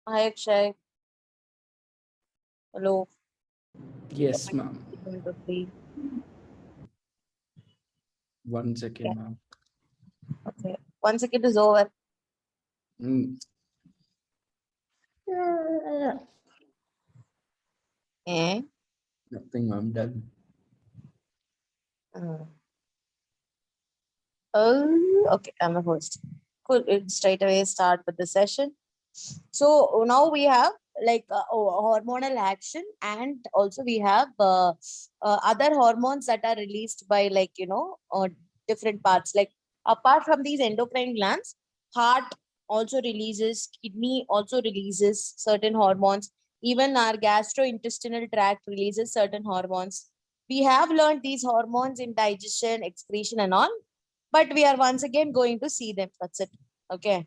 Hi, Akshay. Hello. Yes, ma'am. 1, 2, 3. 1 second, Okay. ma'am. Okay. 1 second is over. Eh? Nothing, ma'am. Done. Oh, okay. I'm a host. Cool. We'll straight away start with the session. So now we have like hormonal action, and also we have other hormones that are released by different parts. Like apart from these endocrine glands, heart also releases, kidney also releases certain hormones. Even our gastrointestinal tract releases certain hormones. We have learned these hormones in digestion, excretion, and all, but we are once again going to see them. That's it. Okay.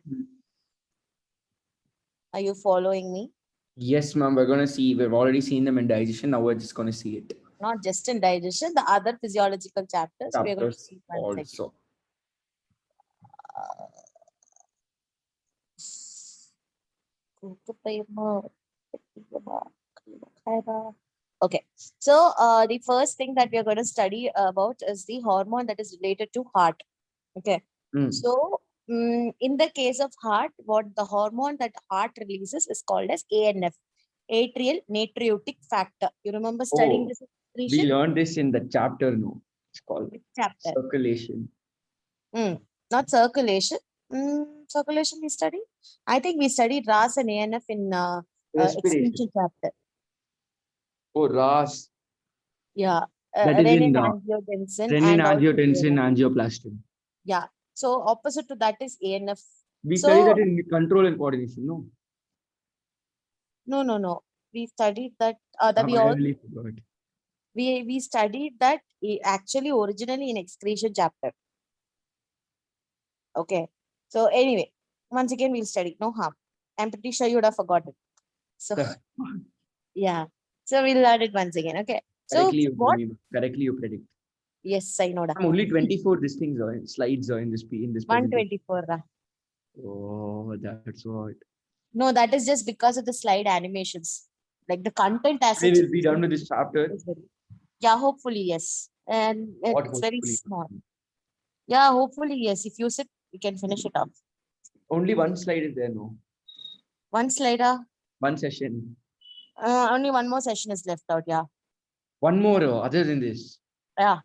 Are you following me? Yes, ma'am. We're going to see. We've already seen them in digestion. Now we're just going to see it. Not just in digestion, the other physiological chapters we are going to Chapters see once again. also. Okay, so the first thing that we are going to study about is the hormone that is related to heart. Okay, so in the case of heart, what the hormone that heart releases is called as ANF, atrial natriuretic factor. You remember studying this? We learned this in the chapter. No, it's called chapter. circulation. Not circulation. Circulation we studied. I think we studied RAS and ANF in excretion chapter. Oh, RAS. Yeah. That is in renin-angiotensin renin, and also angiotensin, ANF. angioplastin. Yeah. So opposite to that is ANF. We studied that in control and coordination. No. No. We studied that. We studied that actually originally in excretion chapter. Okay. So anyway, once again we'll study. No harm. I'm pretty sure you would have forgotten. So yeah. So we'll learn it once again. Okay. So correctly you predict. Yes, I know that. I'm only 24 these things are slides are in this 124. Oh, that's what. No, that is just because of the slide animations. Like the content as we will be done with this chapter. Yeah, hopefully yes. And it's very small. Yeah, hopefully yes. If you sit, you can finish it off. Only one slide is there, no? One slide. One session. Only one more session is left out, yeah. One more other than this? Yeah.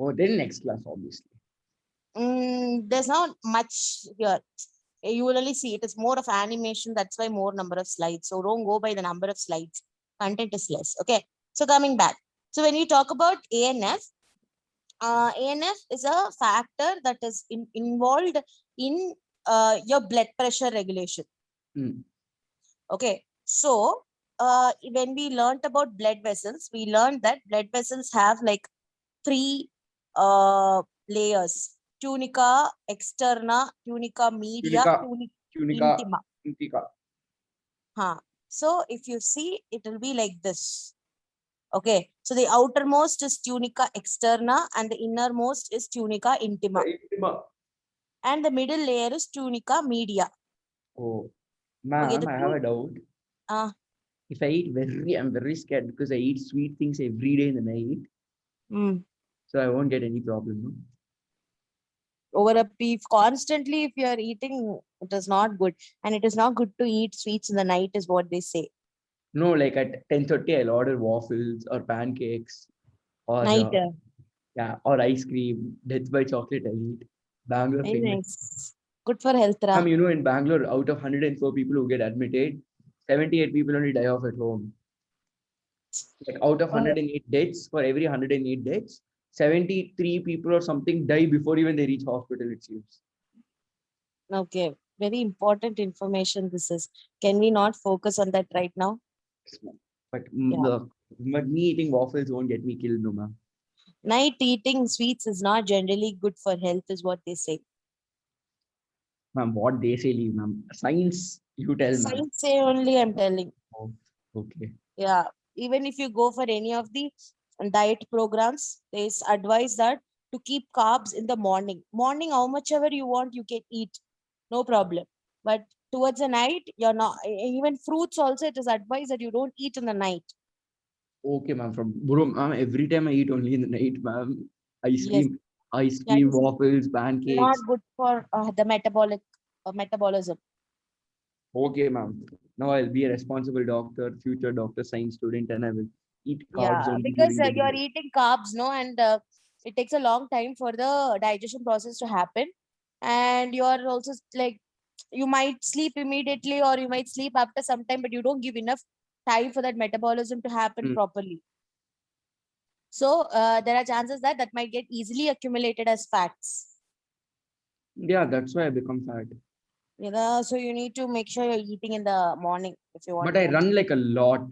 Oh, then next class, obviously. There's not much here. You will only see it is more of animation. That's why more number of slides. So don't go by the number of slides. Content is less. Okay. So coming back. So when we talk about ANF, ANF is a factor that is involved in your blood pressure regulation. Okay. So when we learned about blood vessels, we learned that blood vessels have like 3 layers: tunica externa, tunica media, tunica intima. So if you see, it will be like this. Okay, so the outermost is tunica externa and the innermost is tunica intima. And the middle layer is tunica media. Oh, ma'am, I have a doubt. If I eat I'm very scared because I eat sweet things every day in the night. So I won't get any problem. No? Over a beef constantly, if you are eating, it is not good. And it is not good to eat sweets in the night is what they say. No, like at 10:30, I'll order waffles or pancakes or or ice cream. Death by chocolate I'll eat. Bangalore nice. Good for health. You know, in Bangalore, out of 104 people who get admitted, 78 people only die off at home. Like out of 108 deaths, for every 108 deaths, 73 people or something die before even they reach hospital, it seems. Okay, very important information this is. Can we not focus on that right now? But me eating waffles won't get me killed, no ma'am. Night eating sweets is not generally good for health, is what they say. Ma'am, what they say, leave, ma'am. Science, you tell, ma'am. Science say only, I'm telling. Oh, okay. Yeah, even if you go for any of the diet programs, there's advice that to keep carbs in the morning. Morning, how much ever you want, you can eat. No problem. But towards the night, you're not, even fruits also, it is advised that you don't eat in the night. Okay, ma'am. Bro, ma'am, every time I eat only in the night, ma'am. Ice Yes, cream, ice that cream, is waffles, not pancakes. good for the metabolism. Okay, ma'am. Now I'll be a responsible doctor, future doctor, science student, and I will eat carbs Yeah, only because during the you're day. eating carbs, no, and it takes a long time for the digestion process to happen. And you're also like, you might sleep immediately or you might sleep after some time, but you don't give enough time for that metabolism to happen Mm. properly. So there are chances that that might get easily accumulated as fats. Yeah, that's why I become fat. You know, so you need to make sure you're eating in the morning if you want But to I lose. run like a lot.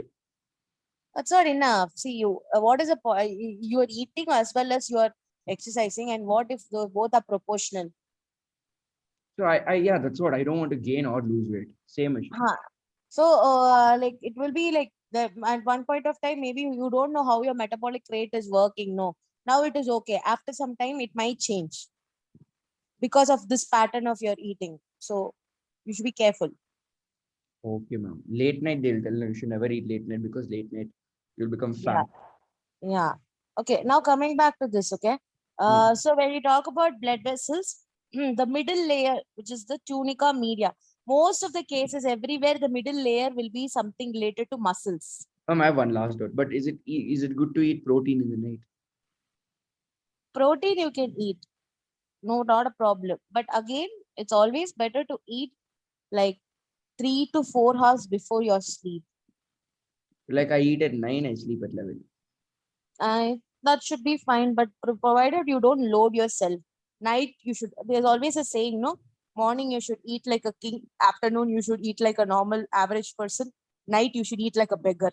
That's not enough. See, you what is the point? You are eating as well as you are exercising, and what if the both are proportional? So yeah, that's what I don't want to gain or lose weight. Same issue. Huh. So, like it will be like the at one point of time, maybe you don't know how your metabolic rate is working. No, now it is okay. After some time, it might change because of this pattern of your eating. So, you should be careful. Okay, ma'am. Late night, they'll tell you should never eat late night because late night you'll become Yeah, fat. yeah. Okay, now coming back to this. Okay, Mm. so when you talk about blood vessels, the middle layer, which is the tunica media, most of the cases everywhere, the middle layer will be something related to muscles. I have one last doubt. But is it good to eat protein in the night? Protein you can eat, no, not a problem. But again, it's always better to eat like 3 to 4 hours before your sleep. Like I eat at 9, I sleep at 11. That should be fine, but provided you don't load yourself. Night you should. There's always a saying, no. Morning you should eat like a king. Afternoon you should eat like a normal average person. Night you should eat like a beggar.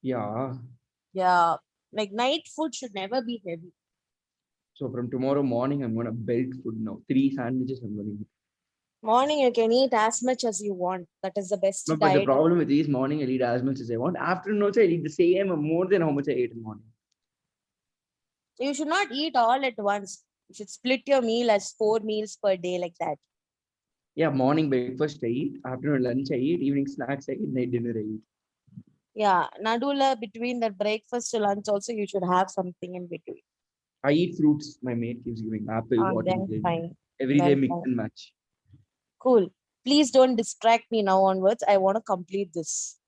Yeah. Yeah, like night food should never be heavy. So from tomorrow morning, I'm gonna belt food now. 3 sandwiches I'm gonna eat. Morning you can eat as much as you want. That is the best No, but the diet. problem with these morning, I'll eat as much as I want. Afternoon also, I'll eat the same or more than how much I ate in the morning. You should not eat all at once. You should split your meal as 4 meals per day, like that. Yeah, morning breakfast I eat, afternoon lunch I eat, evening snacks I eat, night dinner I eat. Yeah, Nadula, between the breakfast to lunch, also you should have something in between. I eat fruits. My mate keeps giving apple, Then watermelon. fine. Every day Then mix fine. and match. Cool. Please don't distract me now onwards. I want to complete this.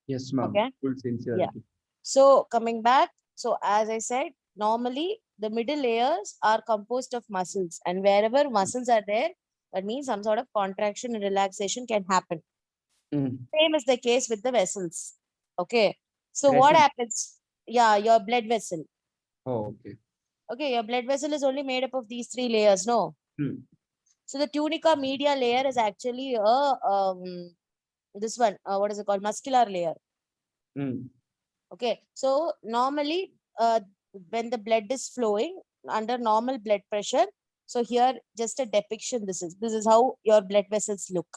Yes, ma'am. Okay. Full Yeah. sincerity. So coming back, so as I said, normally the middle layers are composed of muscles, and wherever muscles are there, that means some sort of contraction and relaxation can happen. Mm. Same is the case with the vessels. Okay. So what Crescent. happens? Yeah, your blood vessel. Oh, okay. Okay, your blood vessel is only made up of these three layers, no? Mm. So the tunica media layer is actually a this one, what is it called? Muscular layer. Mm. Okay, so normally when the blood is flowing under normal blood pressure, so here just a depiction. This is how your blood vessels look.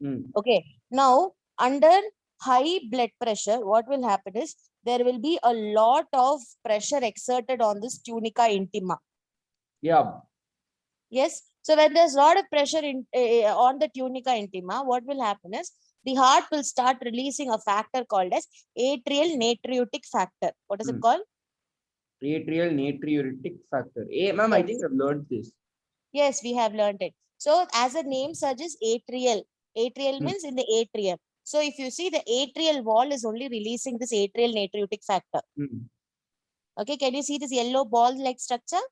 Mm. Okay, now under high blood pressure, what will happen is there will be a lot of pressure exerted on this tunica intima. Yeah. Yes. So when there's a lot of pressure on the tunica intima, what will happen is the heart will start releasing a factor called as atrial natriuretic factor. What is it Mm. called? Atrial natriuretic factor. Hey, ma'am, I think Yes. I've learned this. Yes, we have learned it. So as the name suggests, atrial. Atrial Mm. means in the atrium. So if you see the atrial wall is only releasing this atrial natriuretic factor. Mm. Okay, can you see this yellow ball-like structure?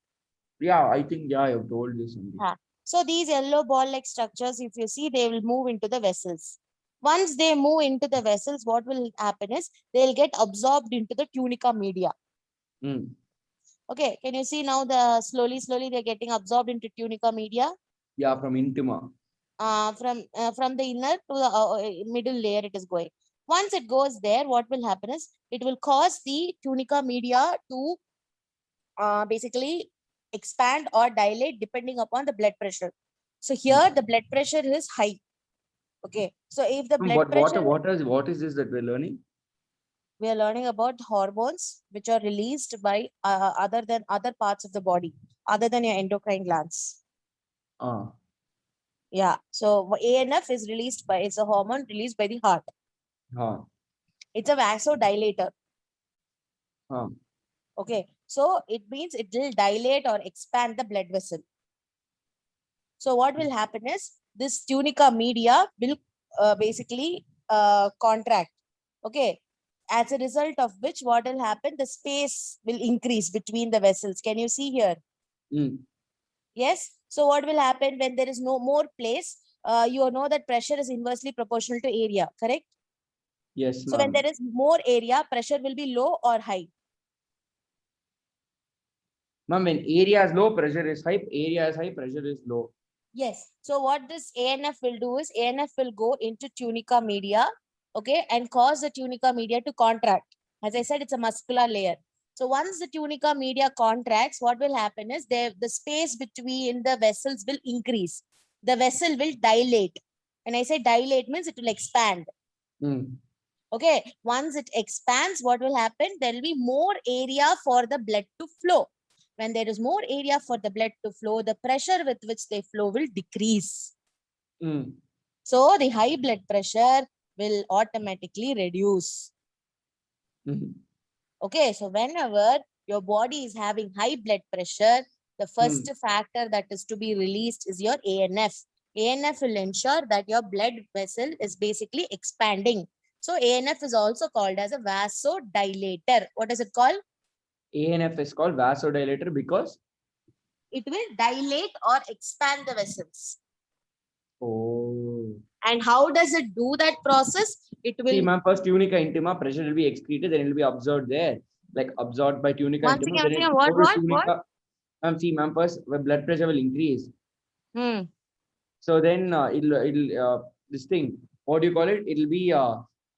Yeah, I think, yeah, I've told this only. So these yellow ball-like structures, if you see, they will move into the vessels. Once they move into the vessels, what will happen is they'll get absorbed into the tunica media. Mm. Okay, can you see now the slowly they're getting absorbed into tunica media? Yeah, from intima. From the inner to the middle layer it is going. Once it goes there, what will happen is it will cause the tunica media to basically expand or dilate depending upon the blood pressure. So here Mm. the blood pressure is high. Okay, so if the blood pressure, What is this that we're learning? we are learning about hormones which are released by other than other parts of the body, other than your endocrine glands. Ah. Yeah. So ANF is released by, it's a hormone released by the heart. हाँ It's a vasodilator. हाँ Okay. So it means it will dilate or expand the blood vessel. So what will happen is this tunica media will basically contract. Okay. As a result of which, what will happen? The space will increase between the vessels. Can you see here? mm, Yes. So what will happen when there is no more place? You know that pressure is inversely proportional to area, correct? yes So when ma'am. there is more area, pressure will be low or high. Ma'am, when area is low, pressure is high. Area is high, pressure is low. Yes. So what this ANF will do is ANF will go into tunica media, okay, and cause the tunica media to contract. As I said, it's a muscular layer. So once the tunica media contracts, what will happen is the space between the vessels will increase. The vessel will dilate. When I say dilate means it will expand. Mm, Okay. Once it expands, what will happen? There will be more area for the blood to flow. When there is more area for the blood to flow, the pressure with which they flow will decrease. mm, So the high blood pressure will automatically reduce. mm, Okay, so whenever your body is having high blood pressure, the first mm, factor that is to be released is your ANF. ANF will ensure that your blood vessel is basically expanding. So ANF is also called as a vasodilator. What is it called? ANF is called vasodilator because It will dilate or expand the vessels. oh. And how does it do that process? It See, will, ma'am, first tunica intima pressure will be excreted, then it will be absorbed there, like absorbed by tunica intima. Then once it again, will what, go to what? tunica. See, ma'am, first the blood pressure will increase. Hmm. So then it'll this thing. What do you call it? It'll be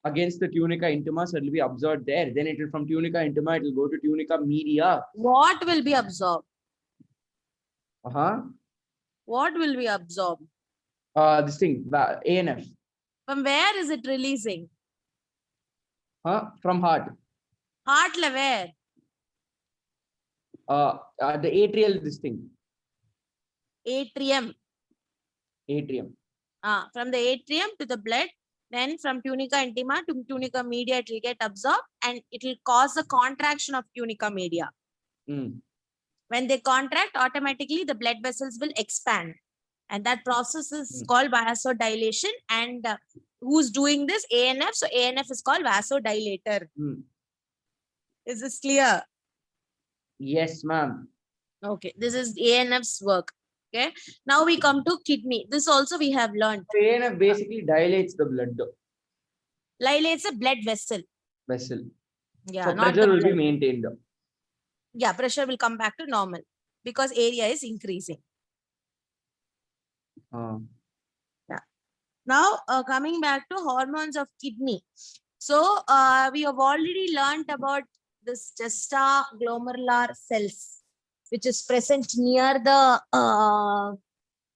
against the tunica intima, so it'll be absorbed there. Then it will from tunica intima, it will go to tunica media. What will be absorbed? Uh-huh. What will be absorbed? This thing, ANF. From where is it releasing? From heart. Heart le where? The atrial this thing. Atrium. Atrium. From the atrium to the blood, then from tunica intima to tunica media, it will get absorbed and it will cause the contraction of tunica media. Mm. When they contract, automatically the blood vessels will expand. And that process is Mm. called vasodilation. And who's doing this? ANF. So ANF is called vasodilator. Mm. Is this clear? Yes, ma'am. Okay, this is ANF's work. Okay, now we come to kidney. This also we have learned. ANF basically dilates the blood Dilates a blood vessel. vessel. Yeah, So not pressure the will be blood. maintained. Yeah, pressure will come back to normal because area is increasing. Now, coming back to hormones of kidney. So, we have already learned about this juxtaglomerular cells, which is present near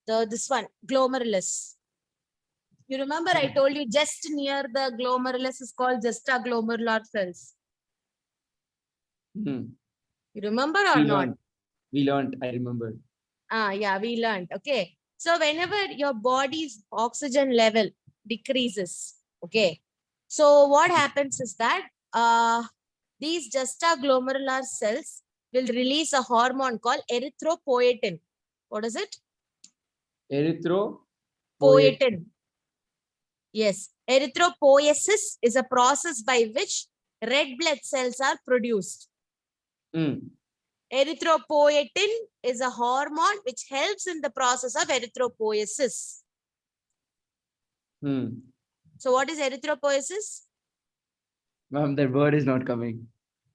this one, glomerulus. You remember I told you just near the glomerulus is called juxtaglomerular cells. Mm. You remember or not? We learned, I remember. Yeah, we learned. Okay. So whenever your body's oxygen level decreases, okay. So what happens is that these juxtaglomerular cells will release a hormone called erythropoietin. What is it? Erythropoietin. Poietin. Yes. Erythropoiesis is a process by which red blood cells are produced. Mm. Erythropoietin is a hormone which helps in the process of erythropoiesis. Mm. So what is erythropoiesis? Ma'am, that word is not coming.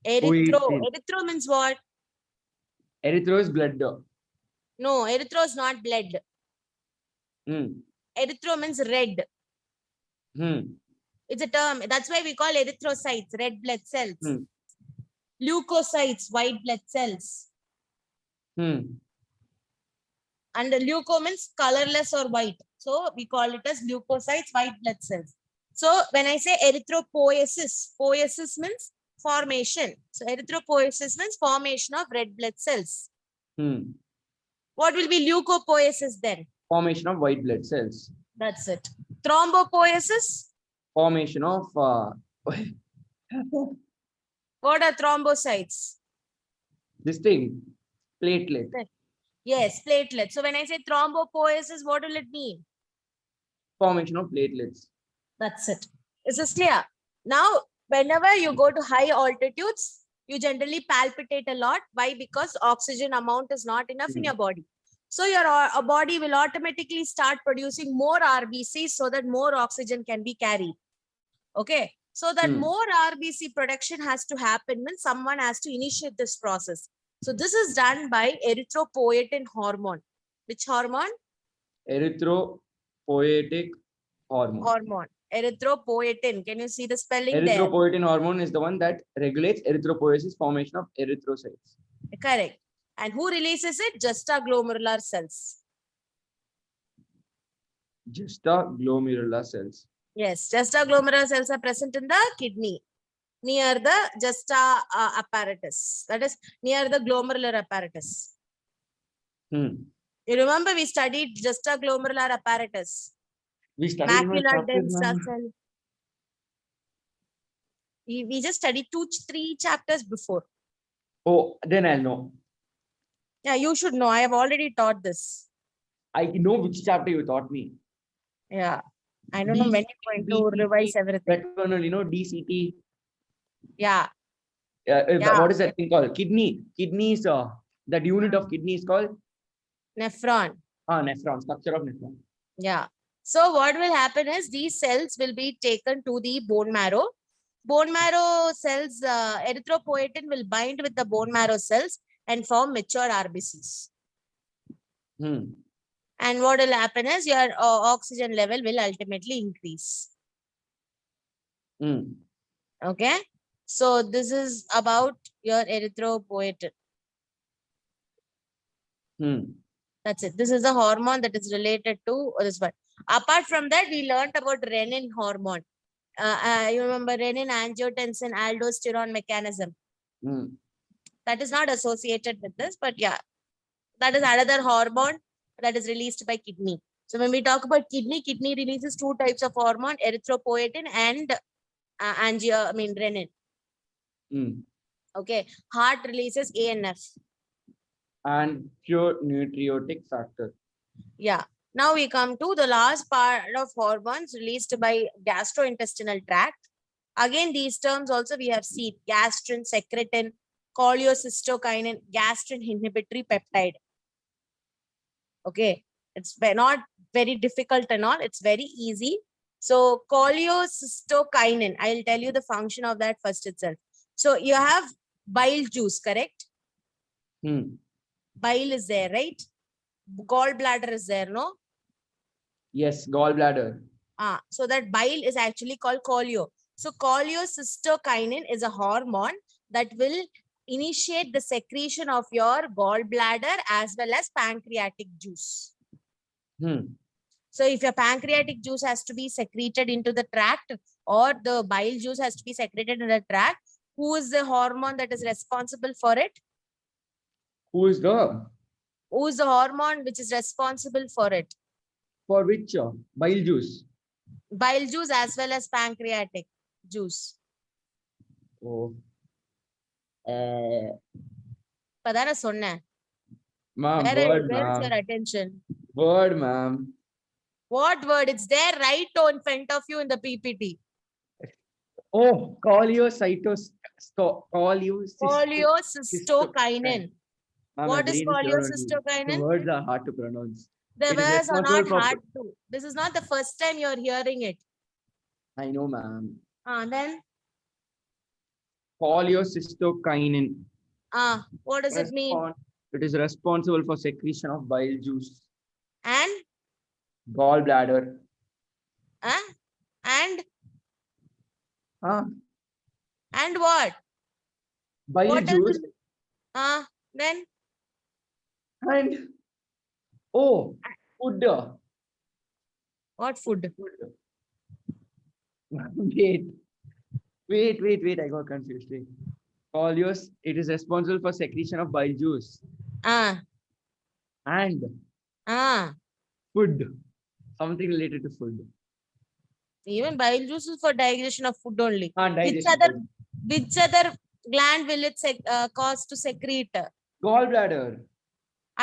Erythro. Poietin. Erythro means what? Erythro is blood. No, erythro is not blood. Mm. Erythro means red. Mm. It's a term. That's why we call erythrocytes, red blood cells. Mm. Leukocytes, white blood cells. Mm. And the leuco means colorless or white. So we call it as leukocytes, white blood cells. So when I say erythropoiesis, poiesis means formation. So erythropoiesis means formation of red blood cells. Mm. What will be leukopoiesis then? Formation of white blood cells. That's it. Thrombopoiesis. Formation of What are thrombocytes? this thing, platelet. Yes, platelets. So when I say thrombopoiesis, what will it mean? Formation of platelets. That's it. Is this clear? Now, whenever you go to high altitudes, you generally palpitate a lot. Why? Because oxygen amount is not enough in your body. So your body will automatically start producing more RBCs so that more oxygen can be carried. Okay. So that more RBC production has to happen when someone has to initiate this process. So this is done by erythropoietin hormone. Which hormone? Erythropoietic hormone. Hormone. Erythropoietin. Can you see the spelling there? Erythropoietin hormone is the one that regulates erythropoiesis, formation of erythrocytes. Correct. And who releases it? Juxtaglomerular cells. Juxtaglomerular cells. Yes, juxtaglomerular cells are present in the kidney near the justa apparatus. That is near the glomerular apparatus. You remember we studied juxtaglomerular apparatus. We studied Macular densa cell. We just studied 2-3 chapters before. Oh, then I'll know. Yeah, you should know. I have already taught this. I know which chapter you taught me. Yeah. I don't know when you're going to revise everything. That one, DCT. Yeah. What is that thing called? Kidney. Kidney is that unit of kidney is called? Nephron. Nephron. Structure of nephron. Yeah. So what will happen is these cells will be taken to the bone marrow. Bone marrow cells, erythropoietin will bind with the bone marrow cells and form mature RBCs. And what will happen is your oxygen level will ultimately increase. Okay. So this is about your erythropoietin. That's it. This is the hormone that is related to this one. Apart from that, we learned about renin hormone. You remember renin, angiotensin, aldosterone mechanism. That is not associated with this, but yeah, that is another hormone that is released by kidney. So when we talk about kidney releases 2 types of hormone, erythropoietin and renin. Okay. Heart releases ANF. And pure nucleotic factor. Yeah. Now we come to the last part of hormones released by gastrointestinal tract. Again, these terms also we have seen: gastrin, secretin, cholecystokinin, gastrin inhibitory peptide. Okay, it's not very difficult and all. It's very easy. So cholecystokinin, I'll tell you the function of that first itself. So you have bile juice, correct? Bile is there, right? Gallbladder is there, no? Yes, gallbladder. So that bile is actually called choleo. So cholecystokinin is a hormone that will initiate the secretion of your gallbladder as well as pancreatic juice. So if your pancreatic juice has to be secreted into the tract or the bile juice has to be secreted in the tract, who is the hormone that is responsible for it? Who is the hormone which is responsible for it? For which? Bile juice. Bile juice as well as pancreatic juice. Oh. Padana sonna. Ma'am, Where's your attention? Word, ma'am. What word? It's there right in front of you in the PPT. Oh, cholecystokinin. What is cholecystokinin? The words are hard to pronounce. The words are not hard to. This is not the first time you're hearing it. I know, ma'am. Then? Cholecystokinin. What does it mean? It is responsible for secretion of bile juice. And? Gallbladder. And? And what? Bile juice. Then? And food. What food? Wait, I got confused. It is responsible for secretion of bile juice. And? And Food. Something related to food. Even bile juice is for digestion of food only. And Which digestion. other gland will it cause to secrete? Gallbladder.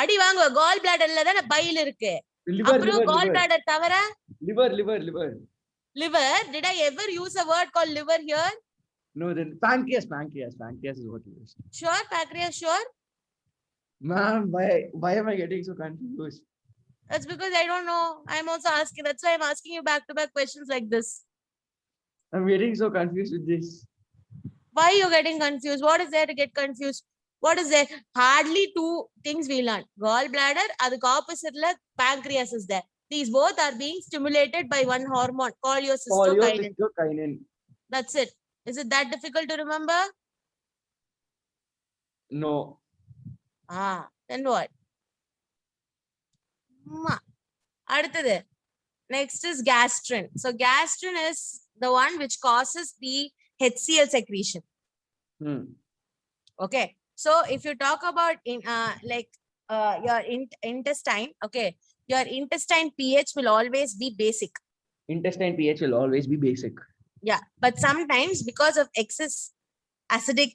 அடி வாங்குவ கால் பிளாடர்ல தானே file இருக்கு. Liver, அப்புறம் liver, கால் liver. Bladder தவிர Liver, liver, liver. liver. Did I ever use a word called liver here? No, then pancreas, pancreas, pancreas is what you used. Sure, pancreas, sure. Ma'am, why am I getting so confused? That's because I don't know. I'm also asking. That's why I'm asking you back-to-back questions like this. I'm getting so confused with this. Why are you getting confused? What is there to get confused? What is there? Hardly two things we learn. Gallbladder, adukku opposite la pancreas is there. These both are being stimulated by one hormone, cholecystokinin. Cholecystokinin. That's it. Is it that difficult to remember? No. Then what? அடுத்தது. Next is gastrin. So gastrin is the one which causes the HCl secretion. Okay. So if you talk about your intestine, okay, your intestine pH will always be basic. Intestine pH will always be basic. Yeah, but sometimes because of excess acidic,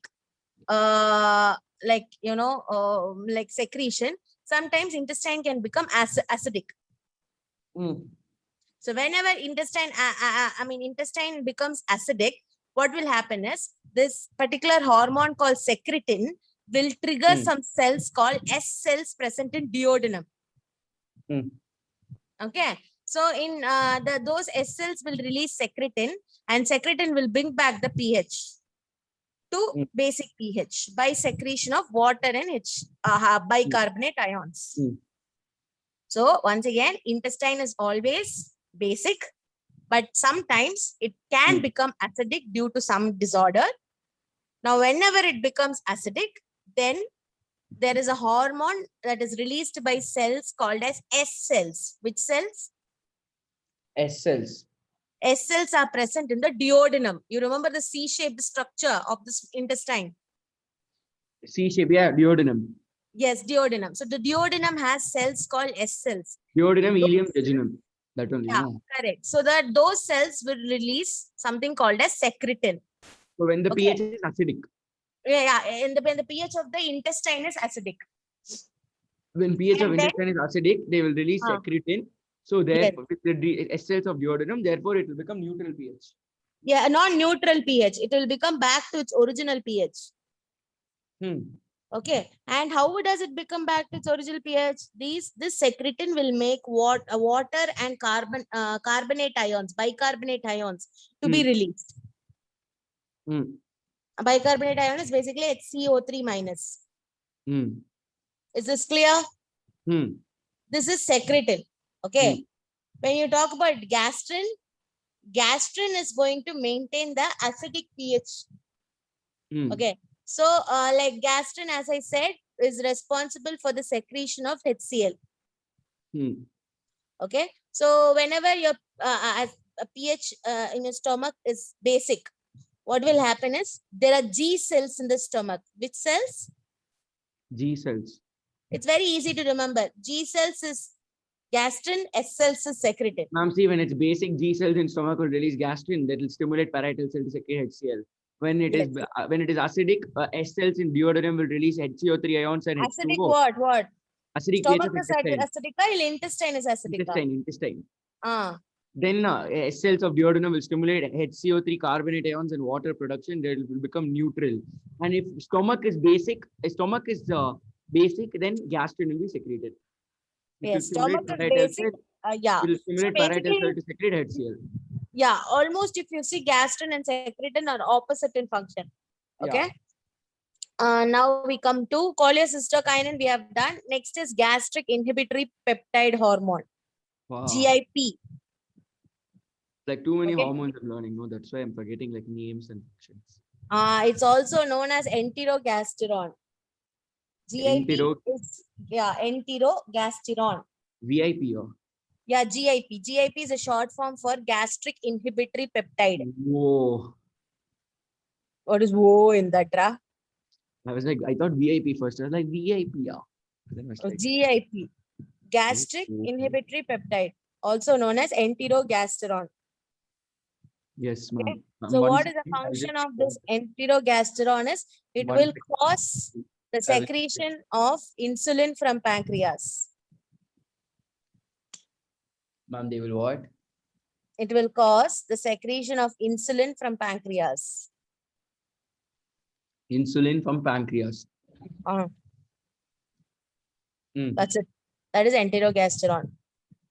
like secretion, sometimes intestine can become acidic. So whenever intestine becomes acidic, what will happen is this particular hormone called secretin will trigger some cells called S cells present in duodenum. Okay. So in those S cells will release secretin, and secretin will bring back the pH to basic pH by secretion of water and bicarbonate ions. So once again, intestine is always basic, but sometimes it can become acidic due to some disorder. Now, whenever it becomes acidic, then there is a hormone that is released by cells called as S cells. Which cells? S cells. S cells are present in the duodenum. You remember the C-shaped structure of this intestine? C-shape, yeah, duodenum. Yes, duodenum. So the duodenum has cells called S cells. Duodenum, ileum, jejunum. That only. Yeah, correct. So that those cells will release something called as secretin. So when the pH is acidic. Yeah, when the pH of the intestine is acidic. When pH of intestine is acidic, they will release secretin. So therefore, with the S cells of duodenum, therefore it will become neutral pH. Yeah, non-neutral pH. It will become back to its original pH. Okay. And how does it become back to its original pH? This secretin will make water and carbonate ions, bicarbonate ions to be released. A bicarbonate ion is basically HCO3 minus. Is this clear? This is secretin. Okay. When you talk about gastrin, gastrin is going to maintain the acidic pH. Okay. So like gastrin, as I said, is responsible for the secretion of HCl. Okay. So whenever your pH in your stomach is basic, what will happen is there are G cells in the stomach. Which cells? G cells. It's very easy to remember. G cells is gastrin, S cells is secretin. Ma'am, see, when it's basic, G cells in stomach will release gastrin that will stimulate parietal cell to secrete HCl. When it is acidic, S cells in duodenum will release HCO3 ions and acidic H2O. What? Acidic Stomach pH is of intestine. acidic or intestine is acidic? Intestine. Then S cells of duodenum will stimulate HCO3 carbonate ions and water production. They will become neutral. And if stomach is basic, then gastrin will be secreted. Yes, stomach is basic. It will stimulate parietal cell to secrete HCl. Yeah, almost if you see gastrin and secretin are opposite in function. Okay. Now we come to cholecystokinin. We have done. Next is gastric inhibitory peptide hormone. Wow. GIP. Like too many hormones I'm learning. No, that's why I'm forgetting like names and functions. It's also known as enterogasteron. GIP is enterogasteron. VIP or? Yeah, GIP. GIP is a short form for gastric inhibitory peptide. Whoa. What is whoa in that, Ra? I was like, I thought VIP first. I was like, VIP, yeah. GIP. gastric Okay. inhibitory peptide, also known as enterogasteron. Yes, Okay. ma'am. So One what is the second, I'll function just of this enterogasteron is it one will second. cause the I will- secretion of insulin from pancreas. Ma'am, they will what? It will cause the secretion of insulin from pancreas. Insulin from pancreas. Uh, Hmm. that's it. That is enterogasteron.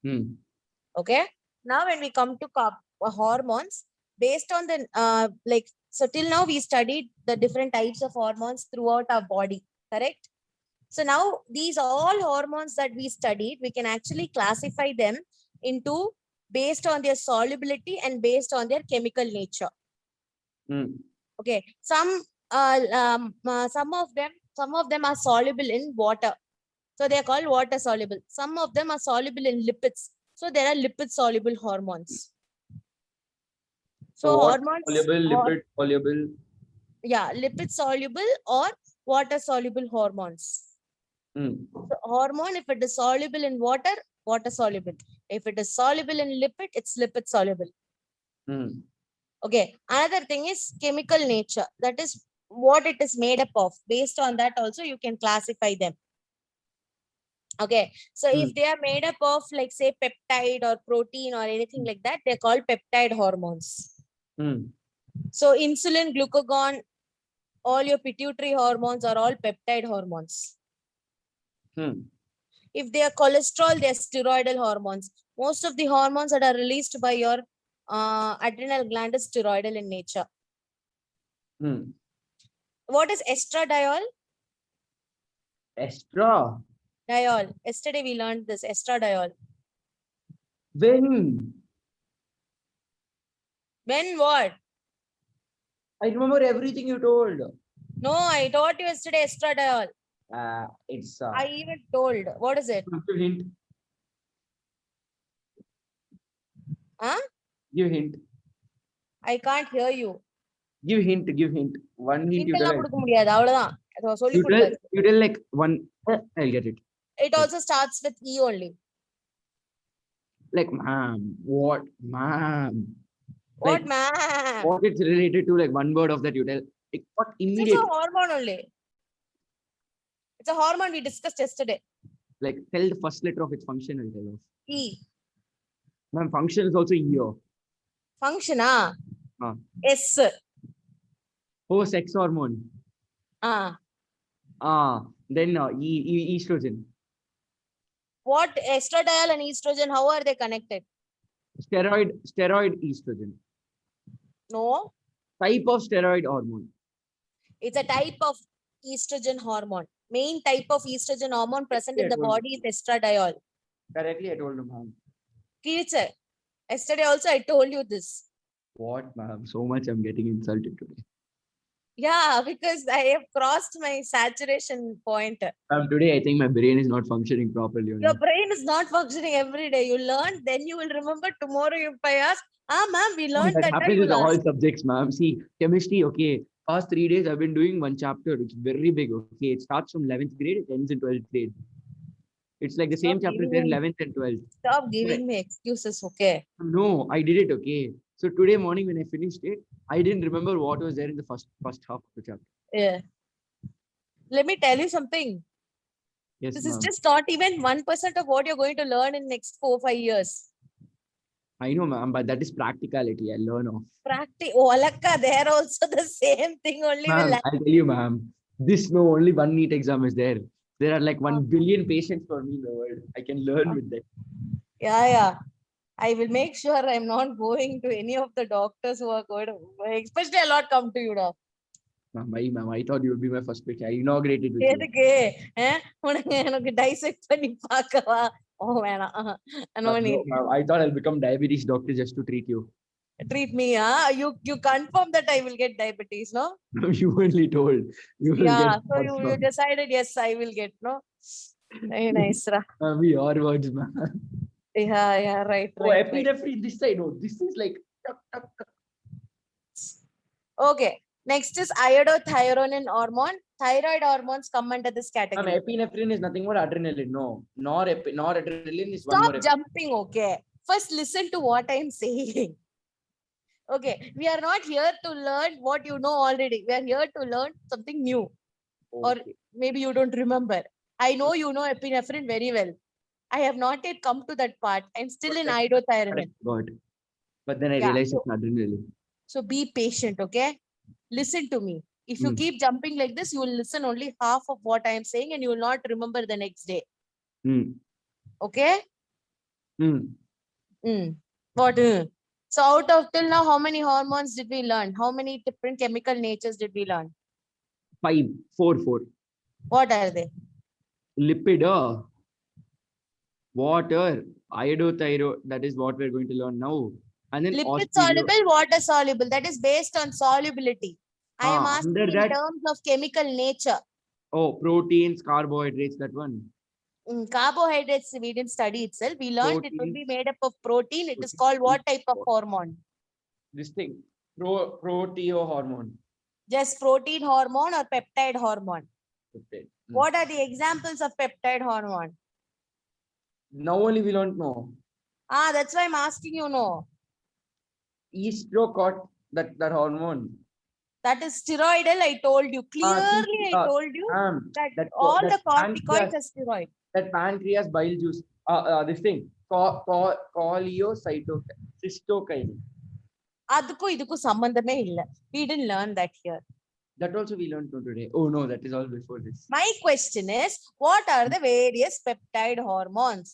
Hmm. Okay. Now when we come to hormones, based on the so till now we studied the different types of hormones throughout our body, correct? So now these all hormones that we studied, we can actually classify them into based on their solubility and based on their chemical nature. Hmm. Okay, some of them are soluble in water, so they are called water soluble. Some of them are soluble in lipids, so there are lipid soluble hormones. So water hormones, soluble, lipid soluble. yeah, lipid soluble or water soluble hormones. Hmm. So hormone, if it is soluble in water, water soluble. If it is soluble in lipid, it's lipid soluble. Hmm. Okay. Another thing is chemical nature. That is what it is made up of. Based on that also, you can classify them. Okay. So if they are made up of like say peptide or protein or anything like that, they're called peptide hormones. Hmm. So insulin, glucagon, all your pituitary hormones are all peptide hormones. Hmm. If they are cholesterol, they are steroidal hormones. Most of the hormones that are released by your adrenal gland is steroidal in nature. Hmm. What is estradiol? Extra. Diol. Yesterday we learned this estradiol. When? When what? I remember everything you told. No, I taught you yesterday estradiol. It's I even told. What is it? give hint. Huh? Give hint. I can't hear you. Give hint. Give hint. One hint you tell. You You tell like one. I'll get it. It also starts with E only. Like ma'am. What, ma'am? What, Like, man? what it's related to? Like one word of that you tell. Like what It's immediate? a hormone only. It's a hormone we discussed yesterday. Like tell the first letter of its function. I'll tell off. E. Ma'am, function is also E. Function, ah? S. Oh, sex hormone. Then estrogen. What estradiol and estrogen, how are they connected? Steroid estrogen. No, Type of steroid hormone. it's a type of estrogen hormone. Main type of estrogen hormone present in the body is estradiol. Correctly, I told him, ma'am. Teacher, yesterday also I told you this. What, ma'am? So much I'm getting insulted today. Yeah, because I have crossed my saturation point. Today I think my brain is not functioning properly. Your brain is not functioning every day. You learn, then you will remember tomorrow if I ask, ma'am, we learned that. Happens with all subjects, ma'am. See, chemistry, okay. Past 3 days I've been doing one chapter. It's very big, okay. It starts from 11th grade, it ends in 12th grade. It's like the same chapter there, 11th and 12th. Stop giving me excuses, okay? No, I did it, okay. So today morning when I finished it, I didn't remember what was there in the first half of the chapter. Yeah. Let me tell you something. Yes, this is just not even 1% of what you're going to learn in next 4-5 years. I know, ma'am, but that is practicality. I learn off. Alakka, there also the same thing only. Ma'am, I'll tell you, ma'am. Only one NEET exam is there. There are like 1 billion patients for me in the world. I can learn with that. Yeah. I will make sure I'm not going to any of the doctors who are going to, especially I'll not come to you, doc. Ma'am, I thought you would be my first pick. I inaugurated with you. Dissect panni paakava. Oh, man. No need. I thought I'll become diabetes doctor just to treat you. Treat me, You confirm that I will get diabetes, no? No, you only told. You will yeah, get so you decided, yes, I will get, no? Very nice, Ra. Your words, man. Yeah, right. Epinephrine, this side, no. This is like... Okay, Next is iodothyronin hormone. Thyroid hormones come under this category. Epinephrine is nothing but adrenaline. No, noradrenaline is one Stop more. jumping, okay? First, listen to what I'm saying. Okay, we are not here to learn what you know already. We are here to learn something new. Or Okay. maybe you don't remember. I know you know epinephrine very well. I have not yet come to that part. I'm still in iodothyronin. God. But then I Yeah, realized so, it's adrenaline. so be patient, okay? Listen to me. If you Mm. keep jumping like this, you will listen only half of what I am saying and you will not remember the next day. Mm. Okay? Mm. What? So out of till now, how many hormones did we learn? How many different chemical natures did we learn? 5, 4. What are they? Lipid, water, iodothyroid. That is what we're going to learn now. And then Lipid osteo. soluble, water soluble. That is based on solubility. I am asking Under in that, terms of chemical nature. proteins, carbohydrates. That one. Carbohydrates, we didn't study itself. We learned it would be made up of protein. It is called what type of hormone? This thing, proteo hormone. Just protein hormone or peptide hormone. Peptide. What are the examples of peptide hormone? Now only we don't know. That's why I'm asking you know. Estrocort, that hormone. That is steroidal, I told you. Clearly, I told you that all the corticoids are steroid. That pancreas bile juice. This thing, choleocystochine. அதுக்கும் இதுக்கும் சம்பந்தமே இல்ல. We didn't learn that here. That also we learned today. Oh no, that is all before this. My question is, what are the various peptide hormones?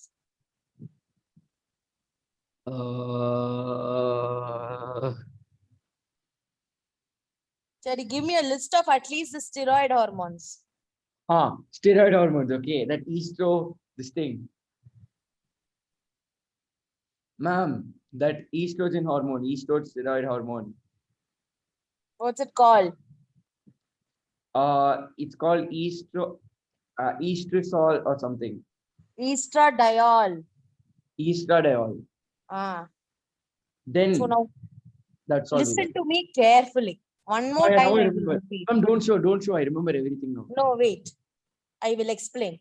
Sorry, give me a list of at least the steroid hormones. Steroid hormones. Okay, that this thing. Ma'am, that estrogen hormone, steroid hormone. What's it called? It's called estradiol or something. Estradiol. Estradiol. Then so now that's all. Listen to me carefully. One more time. I will repeat. Don't show. I remember everything now. No, wait. I will explain.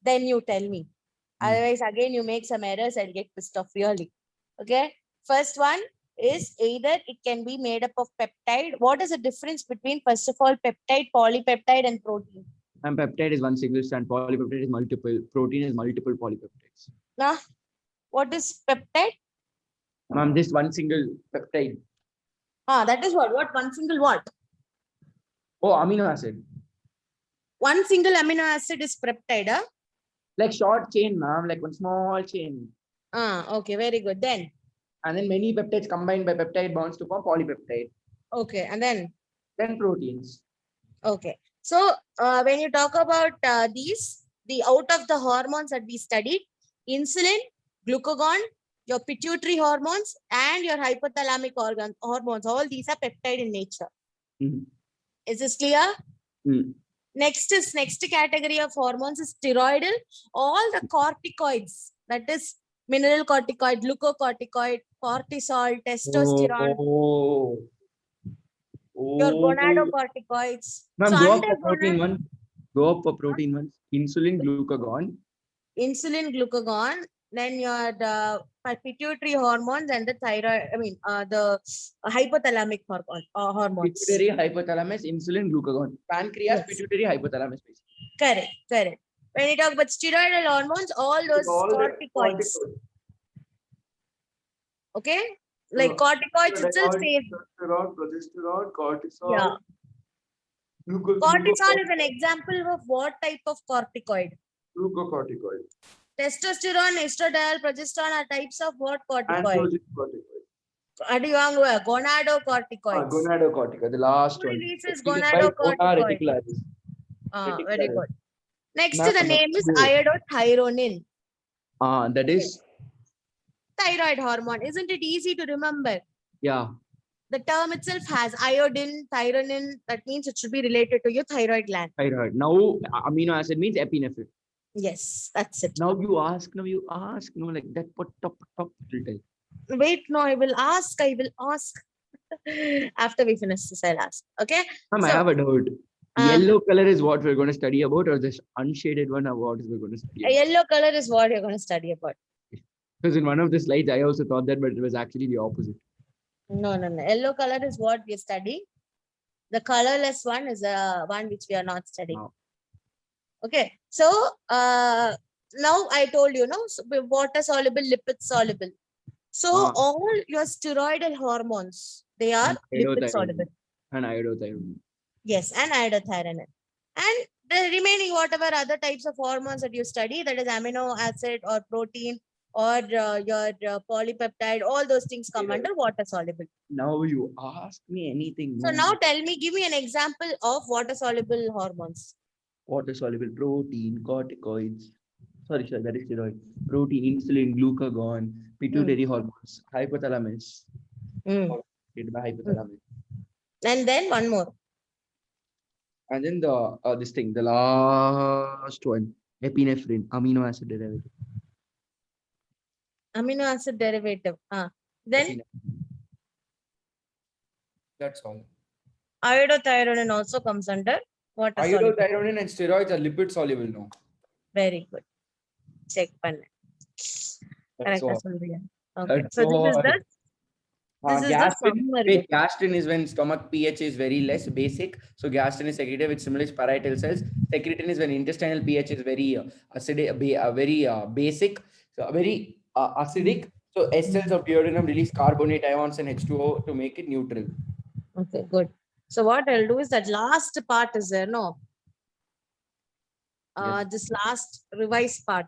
Then you tell me. Otherwise, again, you make some errors. I'll get pissed off really. Okay. First one is either it can be made up of peptide. What is the difference between, first of all, peptide, polypeptide, and protein? And peptide is one single strand, polypeptide is multiple, protein is multiple polypeptides. Nah. What is peptide? Ma'am, this one single peptide. That is what? What? One single what? Oh, amino acid. One single amino acid is peptide, huh? Like short chain, ma'am, like one small chain. Okay, very good. Then? And then many peptides combined by peptide bonds to form polypeptide. Okay, and then? Then proteins. Okay. So, when you talk about these, the out of the hormones that we studied, insulin, glucagon, your pituitary hormones, and your hypothalamic hormones, all these are peptide in nature. Is this clear? Next category of hormones is steroidal. All the corticoids, that is mineral corticoid, glucocorticoid, cortisol, testosterone, your gonadocorticoids. Ma'am, go up for protein one. Go up for protein one. Insulin, glucagon. Insulin, glucagon. Then your pituitary hormones and the thyroid. I mean, the hypothalamic hormones. Pituitary, hypothalamus, insulin, glucagon. Pancreas, yes. Pituitary, hypothalamus. Correct. When you talk about steroidal hormones, all those corticoids. Okay, like corticoids itself says. Progesterone, cortisol. Yeah. Cortisol is an example of what type of corticoid? Glucocorticoid. Testosterone, estradiol, progesterone are types of what corticoid? Androgen corticoid. Gonadocorticoids. Gonadocorticoid, the last one. This is gonadocorticoid. Very good. Next to the name is iodothyronin. That is thyroid hormone. Isn't it easy to remember? Yeah. The term itself has iodine, thyronin. That means it should be related to your thyroid gland. Thyroid. Now, amino acid means epinephrine. Yes, that's it. Now you ask, no, like that. Top. Wait, no, I will ask. After we finish this, I'll ask. Okay. Ma'am, I So, have a doubt. Yellow color is what we're going to study about, or this unshaded one, or what is we're going to study a about? yellow color is what you're going to study about. Because in one of the slides, I also thought that, but it was actually the opposite. No. Yellow color is what we study. The colorless one is the one which we are not studying. Wow. Okay. So, now I told you, no, so water soluble, lipid soluble. So all your steroidal hormones, they are lipid soluble. And iodothyroid. Yes, and iodothyronine. And the remaining whatever other types of hormones that you study, that is amino acid or protein or your polypeptide, all those things come Right. under water soluble. Now you ask me anything. So no. now tell me, give me an example of water soluble hormones. Water soluble protein, corticoids. Sorry, that is steroid. Protein, insulin, glucagon, pituitary hormones, hypothalamus. Mm. By hypothalamus. And then one more. And then the this thing, the last one, epinephrine, amino acid derivative. Amino acid derivative. Then Epinephrine. That's all. iodothyronine also comes under water soluble. Iodothyronine and steroids are lipid soluble now. Very good. Check panna. That's Correct. all. Okay. That's So this is all. the Gastrin, summary. gastrin is when stomach pH is very less basic. So gastrin is secreted which stimulates parietal cells. Secretin is when intestinal pH is very acidic, very basic, so very acidic. So S cells of duodenum release carbonate ions and H2O to make it neutral. Okay, good. So what I'll do is that last part is there, no? Yes. This last revised part.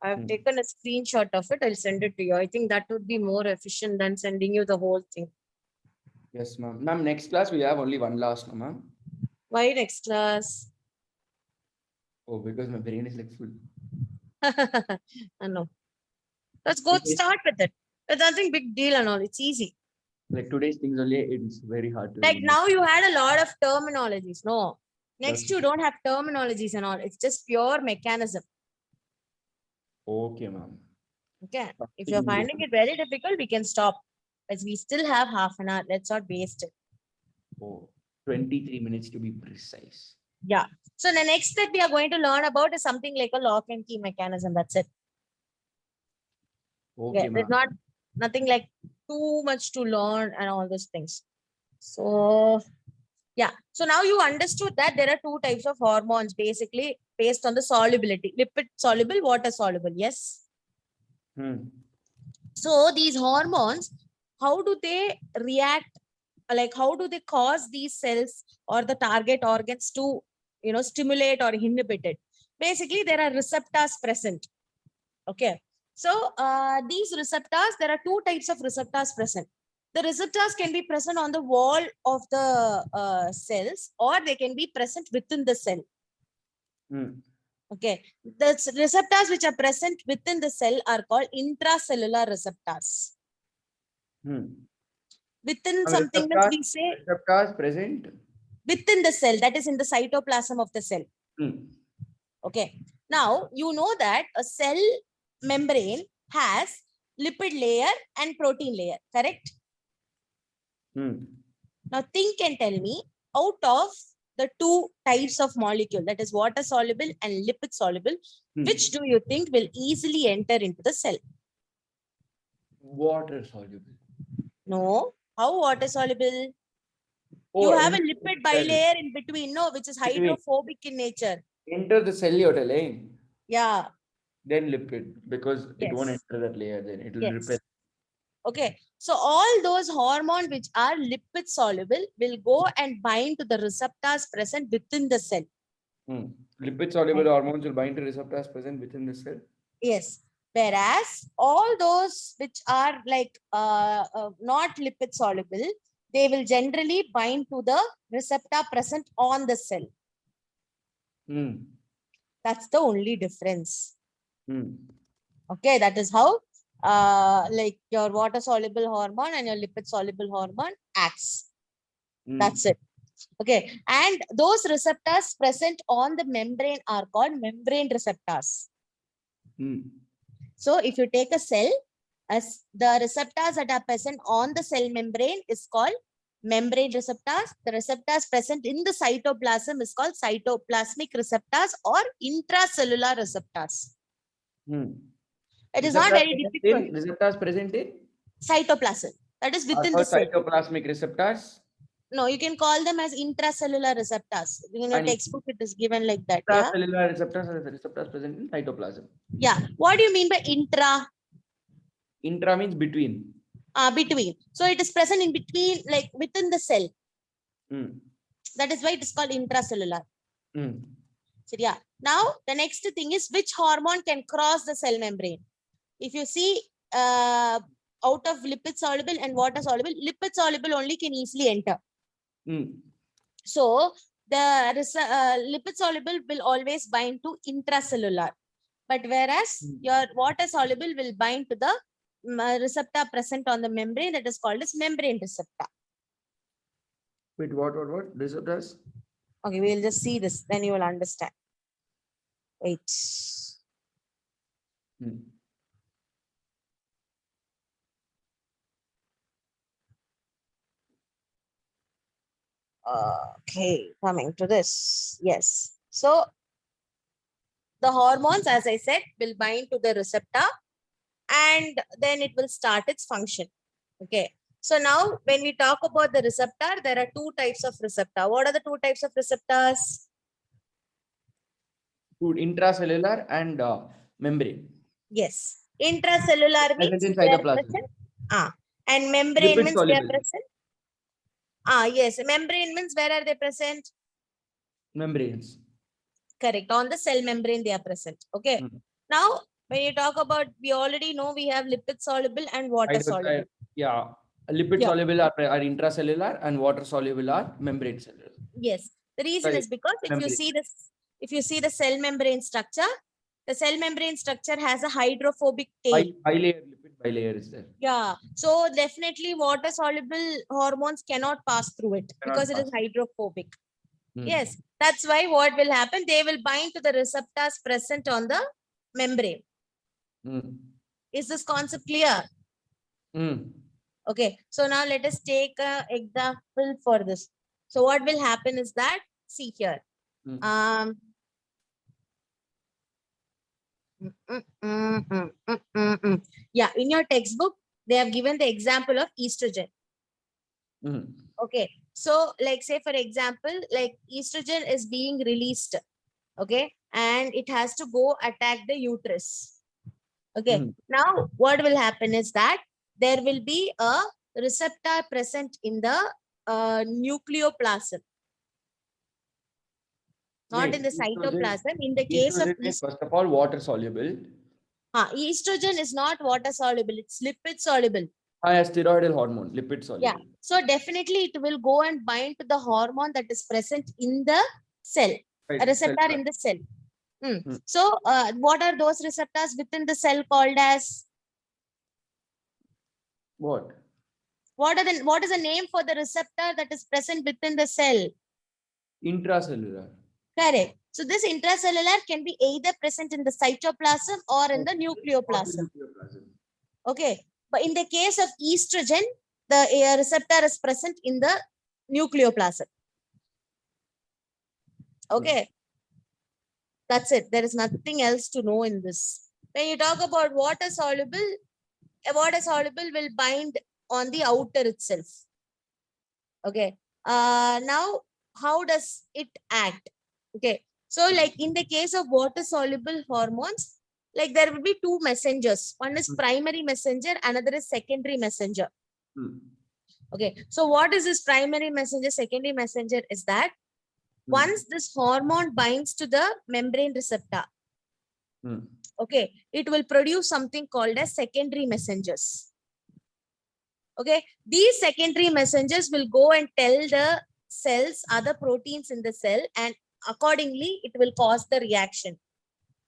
I've Hmm. taken a screenshot of it. I'll send it to you. I think that would be more efficient than sending you the whole thing. Yes, ma'am. Ma'am, next class we have only one last, no, ma'am. Why next class? Oh, because my brain is like full. I know. Let's go Okay. start with it. It's nothing big deal and all. It's easy. Like today's things only, it's very hard to Like remember. now you had a lot of terminologies. No. Next That's you don't have terminologies and all. It's just pure mechanism. okay, ma'am. Okay. If you're finding it very difficult, we can stop. As we still have half an hour. Let's not waste it. Oh, 23 minutes to be precise. Yeah. So the next that we are going to learn about is something like a lock and key mechanism. That's it. Okay, Yeah, there's ma'am. nothing like too much to learn and all those things. So yeah. So now you understood that there are two types of hormones basically based on the solubility. Lipid soluble, water soluble. Yes. So these hormones, how do they react? Like how do they cause these cells or the target organs to, stimulate or inhibit it? Basically, there are receptors present. Okay. So these receptors, there are two types of receptors present. The receptors can be present on the wall of the cells, or they can be present within the cell. Okay. The receptors which are present within the cell are called intracellular receptors. Within something that we say receptors present within the cell, that is in the cytoplasm of the cell. Okay. Now, you know that a cell membrane has lipid layer and protein layer, correct? Now, think and tell me, out of the two types of molecule, that is water soluble and lipid soluble, which do you think will easily enter into the cell? Water soluble. No. How water soluble? Oh, You have a lipid bilayer in between, no, which is hydrophobic in nature. Enter the cell you're telling. Yeah. Then lipid, because it won't Yes. enter that layer, then it will Yes. repel. Okay. So all those hormones which are lipid soluble will go and bind to the receptors present within the cell. Lipid soluble hormones will bind to receptors present within the cell. Yes. Whereas all those which are like not lipid soluble, they will generally bind to the receptor present on the cell. That's the only difference. Okay, that is how like your water soluble hormone and your lipid soluble hormone acts. That's it. Okay, and those receptors present on the membrane are called membrane receptors. So if you take a cell, as the receptors that are present on the cell membrane is called membrane receptors. The receptors present in the cytoplasm is called cytoplasmic receptors or intracellular receptors. It is not very difficult. Receptors present in Cytoplasm, that is within the cell. cytoplasmic receptors. No, you can call them as intracellular receptors. In your And textbook, it is given like that. Yeah. Intracellular receptors are the receptors present in cytoplasm. Yeah. What do you mean by intra? Intra means between. Between. So it is present in between, like within the cell. Mm. That is why it is called intracellular. Mm. So yeah. Now the next thing is which hormone can cross the cell membrane. If you see out of lipid soluble and water soluble, lipid soluble only can easily enter. Mm. So the lipid soluble will always bind to intracellular, but whereas your water soluble will bind to the receptor present on the membrane, that is called as membrane receptor. Wait, what? Receptors? Okay, we'll just see this, then you will understand. Wait. Mm. Okay, coming to this. Yes. So the hormones, as I said, will bind to the receptor and then it will start its function. Okay. So now when we talk about the receptor, there are two types of receptor. What are the two types of receptors? Intracellular and membrane. Yes. Intracellular means Present in they are cytoplasm. present. And membrane Lipid means they are soluble. present. Yes. Membrane means where are they present? Membranes. Correct. On the cell membrane, they are present. Okay. Mm. Now, when you talk about, we already know we have lipid soluble and water soluble. Yeah. Lipid soluble are intracellular and water soluble are membrane cellular. Yes. The reason is because if you see this, if you see the cell membrane structure, the cell membrane structure has a hydrophobic tail. Bilayer, lipid bilayer is there. Yeah. So definitely water soluble hormones cannot pass through it because it is hydrophobic. Yes. That's why what will happen? They will bind to the receptors present on the membrane. Is this concept clear? Okay. So now let us take an example for this. So what will happen is that, see here. Yeah, in your textbook, they have given the example of estrogen. Okay. So like say for example, like estrogen is being released. Okay. And it has to go attack the uterus. Okay. Now what will happen is that there will be a receptor present in the nucleoplasm. Not in the cytoplasm. In the case of first of all, water soluble. Estrogen is not water soluble, it's lipid soluble. Steroidal hormone, lipid soluble. Yeah. So definitely it will go and bind to the hormone that is present in the cell, a receptor in the cell. So what are those receptors within the cell called as? What? What is the name for the receptor that is present within the cell? Intracellular. Correct. So this intracellular can be either present in the cytoplasm or in the nucleoplasm. Okay. But in the case of estrogen, the receptor is present in the nucleoplasm. Okay. That's it. There is nothing else to know in this. When you talk about water soluble will bind on the outer itself. Okay. Now, how does it act? Okay. So like in the case of water soluble hormones, like there will be two messengers. One is primary messenger, another is secondary messenger. Okay. So what is this primary messenger, secondary messenger is that once this hormone binds to the membrane receptor, okay, it will produce something called as secondary messengers. Okay. These secondary messengers will go and tell the cells, other proteins in the cell, and accordingly, it will cause the reaction.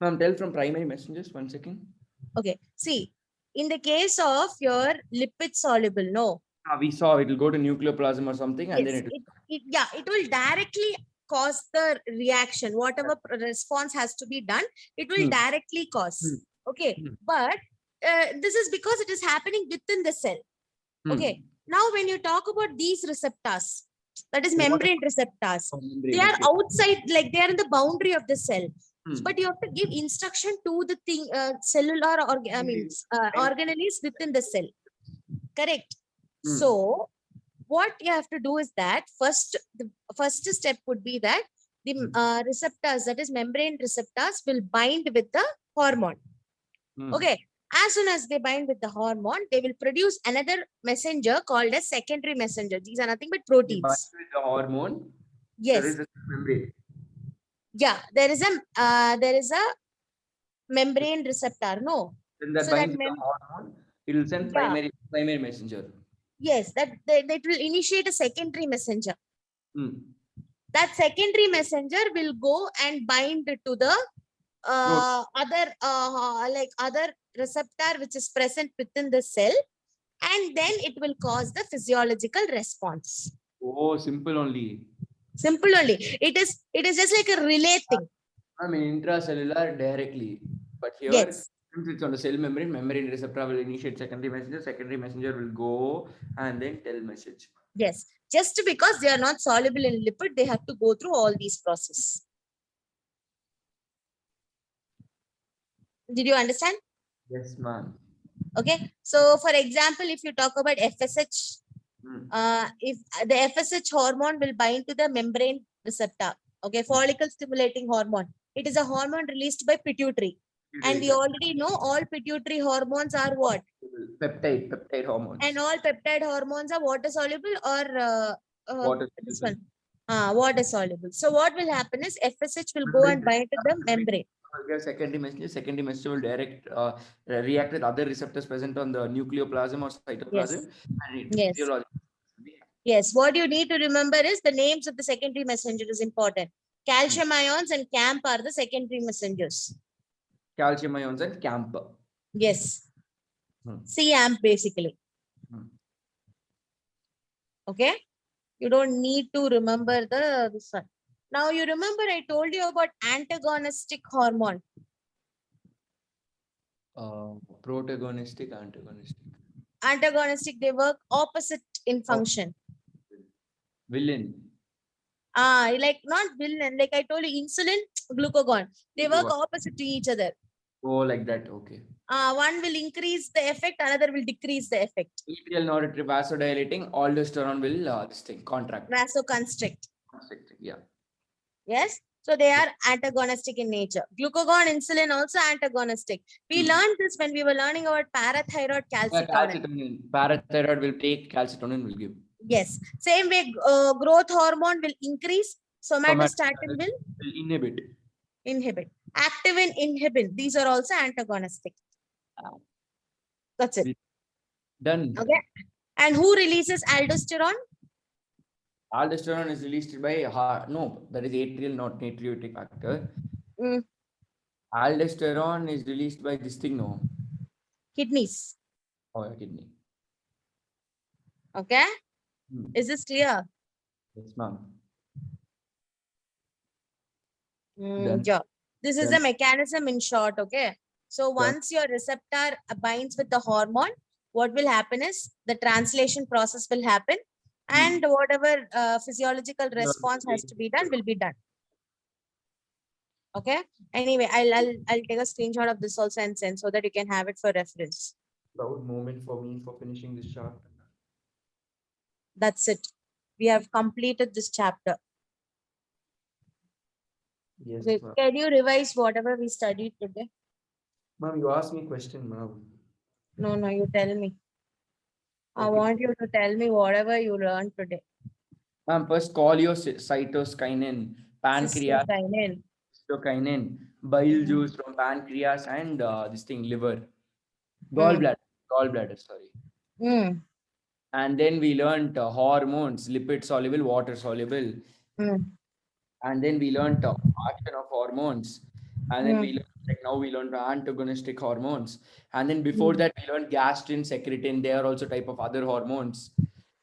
Tell from primary messengers, 1 second. Okay. See, in the case of your lipid soluble, no. We saw it will go to nucleoplasm or something, and then it will directly cause the reaction. Whatever response has to be done, it will directly cause. Okay. But this is because it is happening within the cell. Okay. Now, when you talk about these receptors, that is What- membrane receptors, Membrane, they are okay. outside, like they are in the boundary of the cell. Hmm. But you have to give instruction to the thing, cellular or organelles within the cell. Correct. Hmm. So, what you have to do is that the first step would be that the receptors, that is membrane receptors, will bind with the hormone. Hmm. Okay. As soon as they bind with the hormone, they will produce another messenger called as secondary messenger. These are nothing but They bind proteins. with the hormone. Yes. There is a membrane. Yeah. There is a membrane receptor. No. Then that So that binds with the hormone. It will send yeah. primary messenger. Yes. That will initiate a secondary messenger. Hmm. That secondary messenger will go and bind to the other receptor which is present within the cell, and then it will cause the physiological response. Oh, simple only. Simple only. It is just like a relay thing. I mean, intracellular directly. But here, Yes. since it's on the cell membrane, membrane receptor will initiate secondary messenger will go and then tell message. Yes. Just because they are not soluble in lipid, they have to go through all these processes. Did you understand? Yes, ma'am. Okay. So, for example, if you talk about FSH, Hmm. if the FSH hormone will bind to the membrane receptor, okay, follicle stimulating hormone. It is a hormone released by pituitary. And we already know all pituitary hormones are what? Peptide hormones. And all peptide hormones are water soluble or Water this soluble. one? Water soluble. So what will happen is FSH will go and bind to the membrane. Secondary messenger will react with other receptors present on the nucleoplasm or cytoplasm. Yes. And it Yes. Yes. What you need to remember is the names of the secondary messenger is important. Calcium ions and CAMP are the secondary messengers. Calcium ions and CAMP. Yes. Hmm. CAMP basically. Hmm. Okay. You don't need to remember this one. Now you remember I told you about antagonistic hormone. Protagonistic, antagonistic. Antagonistic, they work opposite in function. Villain. Like not villain, like I told you, insulin, glucagon. They work opposite to each other. Oh, like that. Okay. One will increase the effect, another will decrease the effect. Atrial notory vasodilating, aldosterone will this thing contract. Vasoconstrict. Yeah. Yes. So they are antagonistic in nature. Glucagon, insulin also antagonistic. We learned this when we were learning about parathyroid calcitonin. Calcitonin. Parathyroid will take, calcitonin will give. Yes. Same way, growth hormone will increase. Somatostatin will inhibit. Activin, inhibin. These are also antagonistic. That's it. Done. Okay. And who releases aldosterone? Aldosterone is released by that is atrial, not natriuretic factor. Aldosterone is released by this thing, no? Kidneys. Oh, yeah, kidney. Okay. Is this clear? Yes, ma'am. Yeah. This is the mechanism in short. Okay. So once your receptor binds with the hormone, what will happen is the translation process will happen, and whatever physiological response has to be done will be done. Okay. Anyway, I'll take a screenshot of this also and send so that you can have it for reference. Proud moment for me for finishing this chapter. That's it. We have completed this chapter. Yes. Okay. Can you revise whatever we studied today? Ma'am, you asked me a question, ma'am. No, you tell me. Okay. I want you to tell me whatever you learned today. Ma'am, first call your cytokinin, pancreas, cytokinin, bile juice from pancreas, and this thing, liver, gallbladder, sorry. And then we learned hormones, lipid soluble, water soluble. And then we learned action of hormones. And then we learned, like now we learned antagonistic hormones. And then before that, we learned gastrin, secretin. They are also type of other hormones.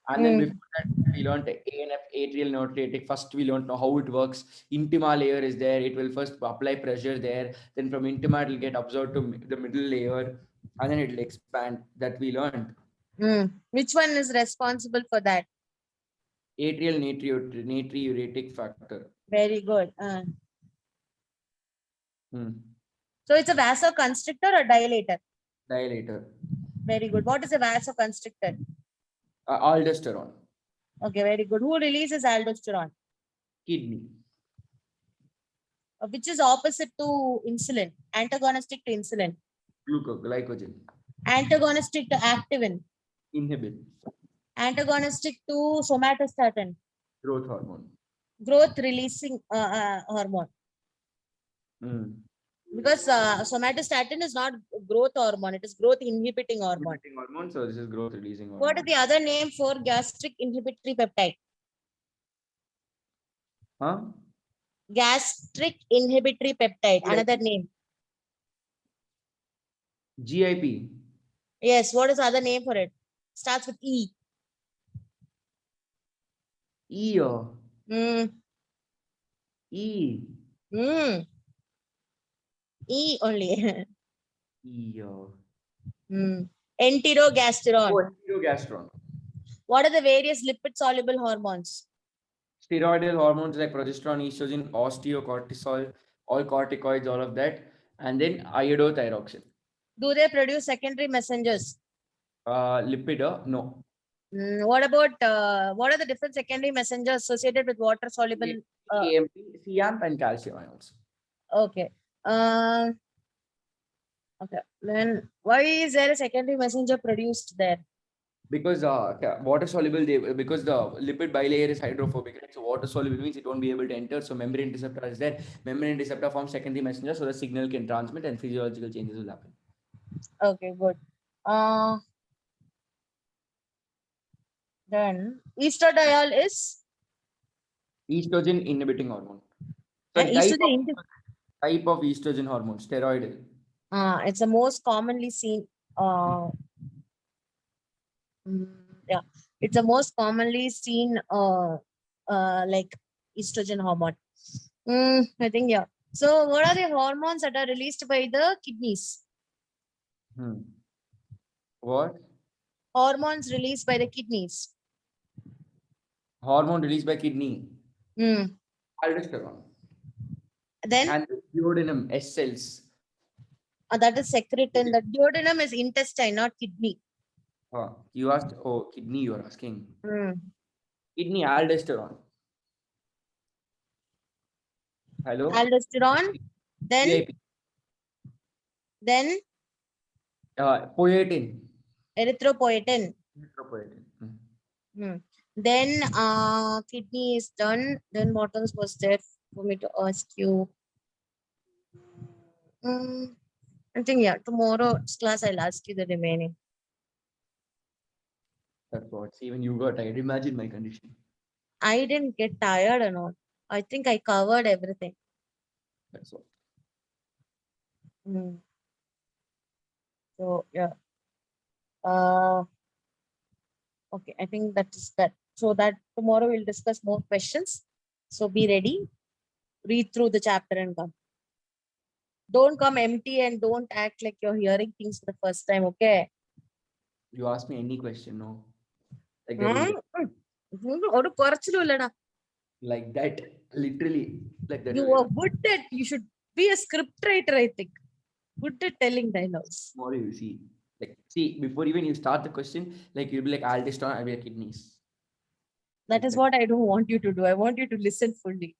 And then before that, we learned ANF, atrial natriuretic. First, we learned how it works. Intima layer is there. It will first apply pressure there. Then from intima, it will get absorbed to the middle layer. and then it'll expand. That we learned. Which one is responsible for that? Atrial natriuretic factor. Very good. Hmm. So it's a vasoconstrictor or dilator? Dilator. Very good. What is a vasoconstrictor? Aldosterone. Okay, very good. Who releases aldosterone? Kidney. Which is opposite to insulin? Antagonistic to insulin. Glycogen. Antagonistic to activin. Inhibit. Antagonistic to somatostatin. Growth hormone. Growth releasing hormone. Because somatostatin is not growth hormone, it is growth inhibiting hormone. So this is growth releasing hormone. What is the other name for gastric inhibitory peptide? Huh? Gastric inhibitory peptide, another name. GIP. Yes, what is the other name for it? Starts with E. E. Mm. E. E only. E. Enterogasterone. Enterogasterone. What are the various lipid soluble hormones? Steroidal hormones like progesterone, estrogen, osteocortisol, all corticoids, all of that, and then iodothyroxine. Do they produce secondary messengers? Lipid, no. What about what are the different secondary messengers associated with water soluble? AMP, CAMP, and calcium ions. Okay. Okay. Then why is there a secondary messenger produced there? Because water soluble, because the lipid bilayer is hydrophobic, right? So water soluble means it won't be able to enter. So membrane receptor is there. Membrane receptor forms secondary messenger, so the signal can transmit and physiological changes will happen. Okay, good. Then estradiol is Estrogen inhibiting hormone. an So type of estrogen hormone, steroidal. It's the most commonly seen. Yeah, it's the most commonly seen like estrogen hormone. I think yeah. So what are the hormones that are released by the kidneys? What? Hormones released by the kidneys. Hormone released by kidney. Aldosterone. Then and duodenum S cells. That is secretin. The duodenum is intestine, not kidney. You asked, kidney you're asking. Kidney, aldosterone. Hello? Aldosterone. Then poietin. Erythropoietin. Then kidney is done. Then what else was there for me to ask you? I think yeah, tomorrow's class I'll ask you the remaining. That's what. Even you got tired. Imagine my condition. I didn't get tired or not. I think I covered everything. That's what. So yeah. Okay, I think that is that. So that tomorrow we'll discuss more questions. So be ready. Read through the chapter and come. Don't come empty and don't act like you're hearing things for the first time, okay? You ask me any question, no? Like that, literally. Like that. You are good at, you should be a script writer, I think. Good at telling dialogues. Tomorrow you see. Like, see, before even you start the question, like you'll be like, aldosterone, I'll be like kidneys. That is what I don't want you to do. I want you to listen fully.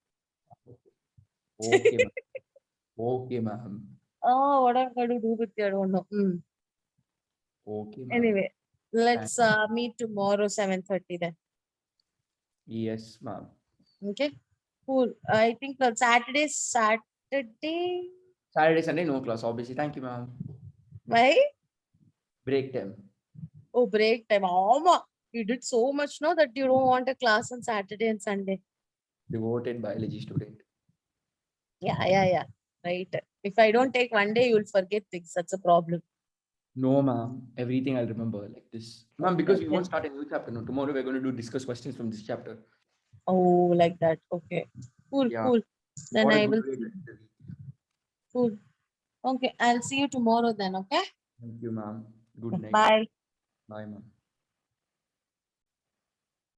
Okay, ma'am. Okay, ma'am. Oh, what I'm going to do with you, I don't know. Okay, ma'am. Anyway, let's meet tomorrow 7:30 then. Yes, ma'am. Okay, cool. I think Saturday. Saturday, Sunday, no class, obviously. Thank you, ma'am. Why? Break time. Oh, break time. Oh, you did so much, no, that you don't want a class on Saturday and Sunday. Devoted biology student. Yeah. Right. If I don't take one day, you'll forget things. That's a problem. No, ma'am. Everything I'll remember like this. Ma'am, because we won't start a new chapter. No, tomorrow we're going to discuss questions from this chapter. Oh, like that. Okay. Cool, cool. Then I will see. Cool. Okay, I'll see you tomorrow then, okay? Thank you, ma'am. Good night. Bye. Bye, ma'am.